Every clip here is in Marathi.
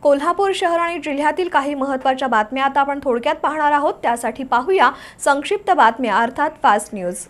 कोल्हापूर शहर आणि जिल्ह्यातील काही महत्त्वाच्या बातम्या आता आपण थोडक्यात पाहणार आहोत। त्यासाठी पाहूया संक्षिप्त बातम्या अर्थात फास्ट न्यूज।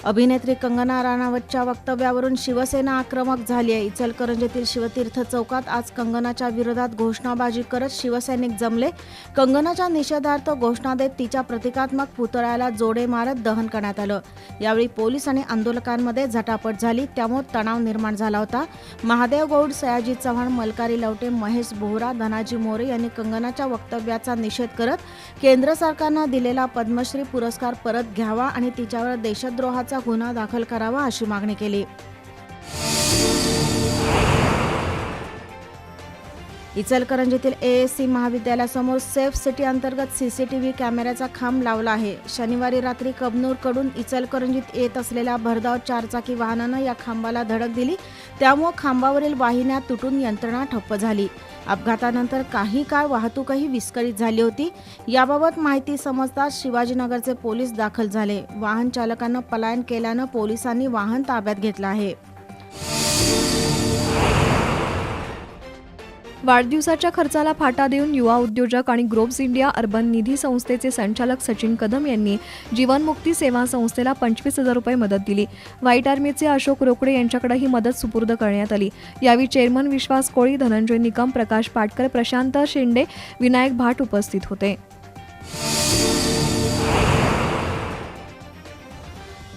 अभिनेत्री कंगना राणावतच्या वक्तव्यावरून शिवसेना आक्रमक झाली आहे। इचलकरंजीतील शिवतीर्थ चौकात आज कंगनाच्या विरोधात घोषणाबाजी करत शिवसैनिक जमले। कंगनाच्या निषेधार्थ घोषणा देत तिच्या प्रतिकात्मक पुतळ्याला जोडे मारत दहन करण्यात आलं। यावेळी पोलीस आणि आंदोलकांमध्ये झटापट झाली, त्यामुळे तणाव निर्माण झाला होता। महादेव गौड, सयाजी चव्हाण, मलकारी लवटे, महेश बोहरा, धनाजी मोरे यांनी कंगनाच्या वक्तव्याचा निषेध करत केंद्र सरकारनं दिलेला पद्मश्री पुरस्कार परत घ्यावा आणि तिच्यावर देशद्रोहाचा गुन्हा दाखल करावा अशी मागणी केली। इचलकरंजीतील एएससी महाविद्यालयासमोर सेफ सिटी अंतर्गत सीसीटीव्ही कॅमेऱ्याचा खांब लावला आहे। शनिवारी रात्री कबनूरकडून इचलकरंजीत येत असलेल्या भरधाव चारचाकी वाहनानं या खांबाला धडक दिली, त्यामुळे खांबावरील वाहिन्या तुटून यंत्रणा ठप्प झाली। अपघातानंतर काही काळ वाहतूकही विस्कळीत झाली होती। याबाबत माहिती समजताच शिवाजीनगरचे पोलीस दाखल झाले। वाहन चालकानं पलायन केल्यानं पोलिसांनी वाहन ताब्यात घेतलं आहे। वाढदिवसाच्या खर्चाला फाटा देऊन युवा उद्योजक आणि ग्रोव्स इंडिया अर्बन निधी संस्थेचे संचालक सचिन कदम यांनी जीवनमुक्ती सेवा संस्थेला 25,000 रुपये मदत दिली। व्हाईट आर्मीचे अशोक रोकडे यांच्याकडे ही मदत सुपूर्द करण्यात आली। यावेळी चेअरमन विश्वास कोळी, धनंजय निकम, प्रकाश पाटकर, प्रशांत शिंदे, विनायक भाट उपस्थित होते।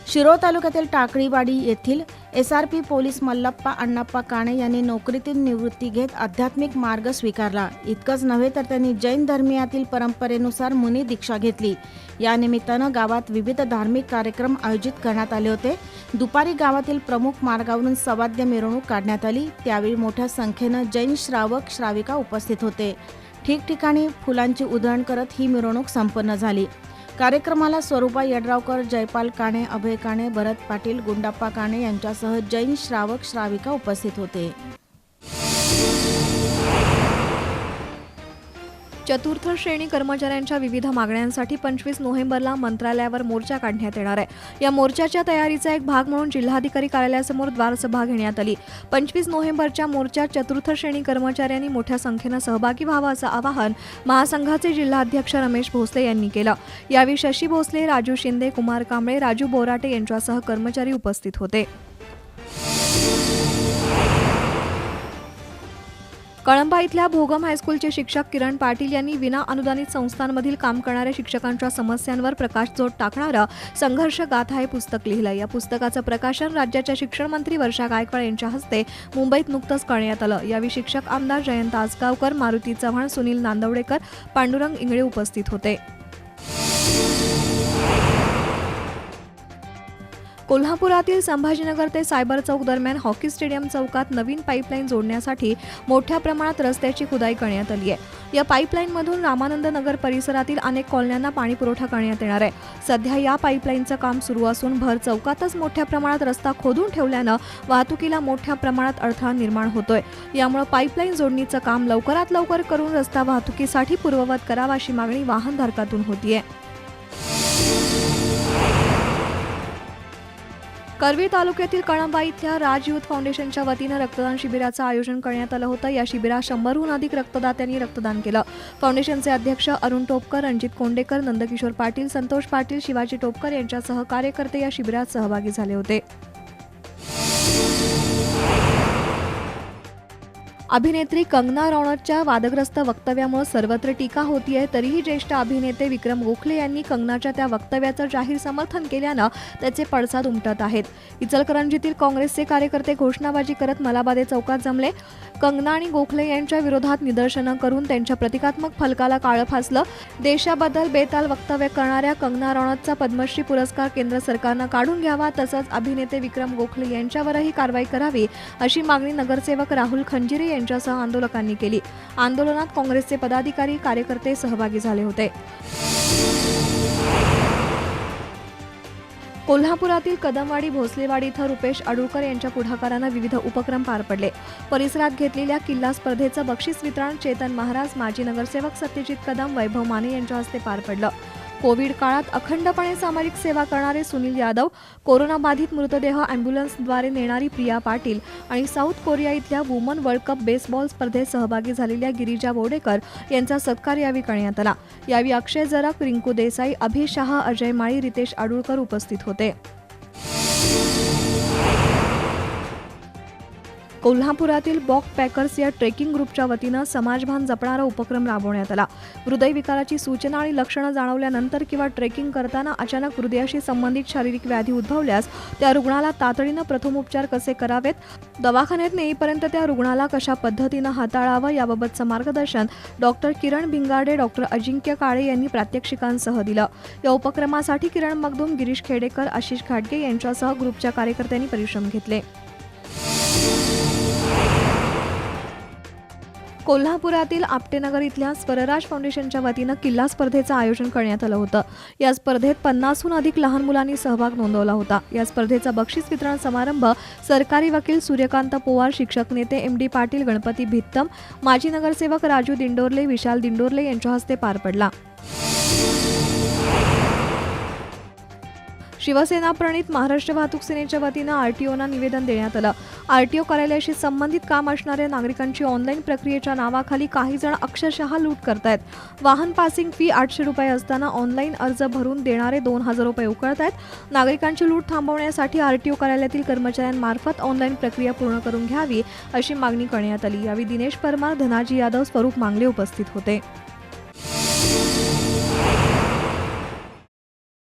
शिरोळ तालुक्यातील टाकळीवाडी येथील एसआरपी पोलीस मल्लप्पा अण्णाप्पा काणे यांनी नोकरीतील निवृत्ती घेत आध्यात्मिक मार्ग स्वीकारला। इतकंच नव्हे तर त्यांनी जैन धर्मियातील परंपरेनुसार मुनी दीक्षा घेतली। या निमित्तानं गावात विविध धार्मिक कार्यक्रम आयोजित करण्यात आले होते। दुपारी गावातील प्रमुख मार्गावरून सवाद्य मिरवणूक काढण्यात आली। त्यावेळी मोठ्या संख्येनं जैन श्रावक श्राविका उपस्थित होते। ठिकठिकाणी फुलांची उधळण करत ही मिरवणूक संपन्न झाली। कार्यक्रमाला स्वरूपा यड्रावकर, जयपाल काणे, अभय काणे, भरत पाटील, गुंडाप्पा काणे यांच्यासह जैन श्रावक श्राविका उपस्थित होते। चतुर्थ श्रेणी कर्मचाऱ्यांच्या विविध मागण्यांसाठी 25 नोव्हेंबरला मंत्रालयावर मोर्चा काढण्यात येणार आहे। या मोर्चाच्या तयारीचा एक भाग म्हणून जिल्हाधिकारी कार्यालयासमोर द्वारसभा घेण्यात आली। 25 नोव्हेंबरच्या मोर्चात चतुर्थ श्रेणी कर्मचाऱ्यांनी मोठ्या संख्येनं सहभागी व्हावं असं आवाहन महासंघाचे जिल्हाध्यक्ष रमेश भोसले यांनी केलं। यावेळी शशी भोसले, राजू शिंदे, कुमार कांबळे, राजू बोराटे यांच्यासह कर्मचारी उपस्थित होते। कळंबा इथल्या भोगम हायस्कूलचे शिक्षक किरण पाटील यांनी विना अनुदानित संस्थांमधील काम करणाऱ्या शिक्षकांच्या समस्यांवर प्रकाशझोत टाकणारं संघर्ष गाथा हे पुस्तक लिहिलं। या पुस्तकाचं प्रकाशन राज्याच्या शिक्षण मंत्री वर्षा गायकवाड यांच्या हस्ते मुंबईत नुकतंच करण्यात आलं। यावेळी शिक्षक आमदार जयंत आसगावकर, मारुती चव्हाण, सुनील नांदवडेकर, पांडुरंग इंगळे उपस्थित होते। कोल्हापुरातील संभाजीनगर ते सायबर चौक दरम्यान हॉकी स्टेडियम चौकात नवीन पाईपलाईन जोडण्यासाठी मोठ्या प्रमाणात रस्त्याची खुदाई करण्यात आली आहे। या पाईपलाईनमधून रामानंद नगर परिसरातील अनेक कॉलन्यांना पाणी पुरवठा करण्यात येणार आहे। सध्या या पाईपलाईनचं काम सुरू असून भर चौकातच मोठ्या प्रमाणात रस्ता खोदून ठेवल्यानं वाहतुकीला मोठ्या प्रमाणात अडथळा निर्माण होतोय। यामुळे पाईपलाईन जोडणीचं काम लवकरात लवकर करून रस्ता वाहतुकीसाठी पूर्ववत करावा अशी मागणी वाहनधारकातून होतीये। करवीर तालुक्यातील कळंबा इथल्या राज युथ फाउंडेशनच्या वतीनं रक्तदान शिबिराचं आयोजन करण्यात आलं होतं। या शिबिरात 100हून अधिक रक्तदात्यांनी रक्तदान केलं। फाउंडेशनचे अध्यक्ष अरुण टोपकर, रणजित कोंडेकर, नंदकिशोर पाटील, संतोष पाटील, शिवाजी टोपकर यांच्यासह कार्यकर्ते या शिबिरात सहभागी झाले होते। अभिनेत्री कंगना रनौतच्या वादग्रस्त वक्तव्यामुळे सर्वत्र टीका होतीये, तरीही ज्येष्ठ अभिनेते विक्रम गोखले यांनी कंगनाच्या त्या वक्तव्याचं जाहीर समर्थन केल्यानं त्याचे पडसाद उमटत आहेत। इचलकरंजीतील काँग्रेसचे कार्यकर्ते घोषणाबाजी करत मलाबादे चौकात जमले। कंगना आणि गोखले यांच्या विरोधात निदर्शनं करून त्यांच्या प्रतिकात्मक फलकाला काळं फासलं। देशाबद्दल बेताल वक्तव्य करणाऱ्या कंगना रनौतचा पद्मश्री पुरस्कार केंद्र सरकारनं काढून घ्यावा, तसंच अभिनेते विक्रम गोखले यांच्यावरही कारवाई करावी अशी मागणी नगरसेवक राहुल खंजिरे यांच्यासह आंदोलकांनी केली। आंदोलनात काँग्रेसचे पदाधिकारी, कार्यकर्ते सहभागी झाले होते। कोल्हापुरातील कदमवाडी भोसलेवाडी इथं रुपेश अडुळकर यांच्या पुढाकारानं विविध उपक्रम पार पडले। परिसरात घेतलेल्या किल्ला स्पर्धेचं बक्षीस वितरण चेतन महाराज, माजी नगरसेवक सत्यजित कदम, वैभव माने यांच्या हस्ते पार पडलं। कोविड काळात अखंडपणे सामाजिक सेवा करणारे सुनील यादव, कोरोनाबाधित मृतदेह अँब्युलन्सद्वारे नेणारी प्रिया पाटील आणि साऊथ कोरिया इथल्या वुमन वर्ल्ड कप बेसबॉल स्पर्धेत सहभागी झालेल्या गिरिजा बोडेकर यांचा सत्कार यावेळी करण्यात आला. यावेळी अक्षय जरग, रिंकू देसाई, अभि शाह, अजय माळी, रितेश आडुळकर उपस्थित होते. कोल्हापुरातील बॉक पॅकर्स या ट्रेकिंग ग्रुपच्या वतीनं समाजभान जपणारा उपक्रम राबवण्यात आला. हृदयविकाराची सूचना आणि लक्षणं जाणवल्यानंतर किंवा ट्रेकिंग करताना अचानक हृदयाशी संबंधित शारीरिक व्याधी उद्भवल्यास त्या रुग्णाला तातडीनं प्रथमोपचार कसे करावेत, दवाखान्यात नेईपर्यंत त्या रुग्णाला कशा पद्धतीनं हाताळावं याबाबतचं मार्गदर्शन डॉक्टर किरण भिंगाडे, डॉक्टर अजिंक्य काळे यांनी प्रात्यक्षिकांसह दिलं. या उपक्रमासाठी किरण मगदूम, गिरीश खेडेकर, आशिष घाटगे यांच्यासह ग्रुपच्या कार्यकर्त्यांनी परिश्रम घेतले. कोल्हापुरातील आपटेनगर इथल्या स्वरराज फाउंडेशनच्या वतीनं किल्ला स्पर्धेचं आयोजन करण्यात आलं होतं. या स्पर्धेत 50हून अधिक लहान मुलांनी सहभाग नोंदवला होता. या स्पर्धेचा बक्षीस वितरण समारंभ सरकारी वकील सूर्यकांत पोवार, शिक्षक नेते MD पाटील, गणपती भित्तम, माजी नगरसेवक राजू दिंडोरले, विशाल दिंडोरले यांच्या हस्ते पार पडला. शिवसेना प्रणित महाराष्ट्र वाहतूक सेनेच्या वतीनं RTOना निवेदन देण्यात आलं. RTO कार्यालयाशी संबंधित काम असणाऱ्या नागरिकांची ऑनलाईन प्रक्रियेच्या नावाखाली काही जण अक्षरशः लूट करतायत. वाहन पासिंग फी 800 रुपये असताना ऑनलाईन अर्ज भरून देणारे 2000 रुपये उकळतायत. नागरिकांची लूट थांबवण्यासाठी RTO कार्यालयातील कर्मचाऱ्यांमार्फत ऑनलाईन प्रक्रिया पूर्ण करून घ्यावी अशी मागणी करण्यात आली. यावेळी दिनेश परमार, धनाजी यादव, स्वरूप मांगले उपस्थित होते.